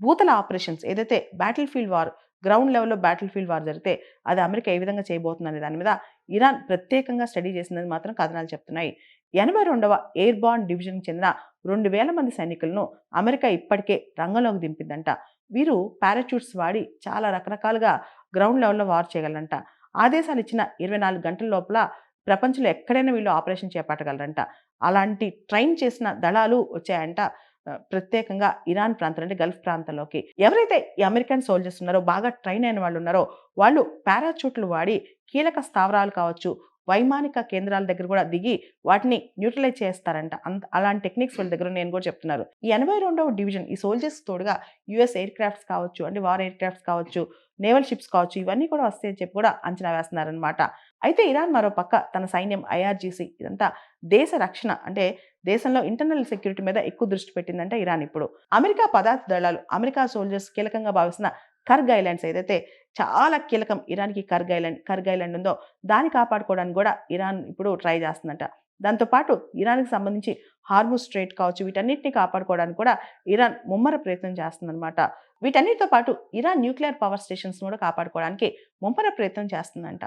భూతల operations ఏదైతే battle field war, ground లెవెల్‌లో battle field war జరిగితే అది అమెరికా ఏ విధంగా చేయబోతుందనే దాని మీద ఇరాన్ ప్రత్యేకంగా స్టడీ చేసిందని మాత్రం కథనాలు చెప్తున్నాయి. 82వ ఎయిర్‌బార్న్ డివిజన్‌కి చెందిన 2000 మంది సైనికులను అమెరికా ఇప్పటికే రంగంలోకి దింపిందంట. వీరు పారాచూట్స్ వాడి చాలా రకరకాలుగా గ్రౌండ్ లెవెల్‌లో వార్ చేయగలరంట. ఆదేశాలిచ్చిన 24 గంటల లోపల ప్రపంచంలో ఎక్కడైనా వీళ్ళు ఆపరేషన్ చేపట్టగలరంట. అలాంటి ట్రైన్ చేసిన దళాలు వచ్చాయంట. ప్రత్యేకంగా ఇరాన్ ప్రాంతం అంటే గల్ఫ్ ప్రాంతంలోకి. ఎవరైతే ఈ అమెరికన్ సోల్జర్స్ ఉన్నారో, బాగా ట్రైన్ అయిన వాళ్ళున్నారో, వాళ్ళు పారాచూట్లు వాడి కీలక స్థావరాలు కావచ్చు, వైమానిక కేంద్రాల దగ్గర కూడా దిగి వాటిని న్యూట్రలైజ్ చేస్తారంట. అలాంటి టెక్నిక్స్ వాళ్ళ దగ్గర ఉన్నాయని కూడా చెప్తున్నారు. ఈ 82వ డివిజన్ ఈ సోల్జర్స్‌కి తోడుగా యూఎస్ ఎయిర్ క్రాఫ్ట్స్ కావచ్చు, అంటే వార్ ఎయిర్ క్రాఫ్ట్స్ కావచ్చు, నేవల్ షిప్స్ కావచ్చు, ఇవన్నీ కూడా వస్తాయని చెప్పి కూడా అంచనా వేస్తున్నారనమాట. అయితే ఇరాన్ మరో పక్క తన సైన్యం ఐఆర్‌జీసీ ఇదంతా దేశ రక్షణ అంటే దేశంలో ఇంటర్నల్ సెక్యూరిటీ మీద ఎక్కువ దృష్టి పెట్టిందంటే ఇరాన్ ఇప్పుడు. అమెరికా పదార్థ దళాలు, అమెరికా సోల్జర్స్ కీలకంగా భావిస్తున్న కర్గ్ ఐలాండ్స్ ఏదైతే చాలా కీలకం ఇరాన్‌కి కర్గ్ ఐలాండ్ ఉందో దాన్ని కాపాడుకోవడానికి కూడా ఇరాన్ ఇప్పుడు ట్రై చేస్తుందంట. దాంతో పాటు ఇరాన్‌కి సంబంధించి హార్ముజ్ స్ట్రెయిట్ కావచ్చు, వీటన్నిటిని కాపాడుకోవడానికి కూడా ఇరాన్ ముమ్మర ప్రయత్నం చేస్తుందన్నమాట. వీటన్నిటితో పాటు ఇరాన్ న్యూక్లియర్ పవర్ స్టేషన్స్‌ని కూడా కాపాడుకోవడానికి ముమ్మర ప్రయత్నం చేస్తుందంట.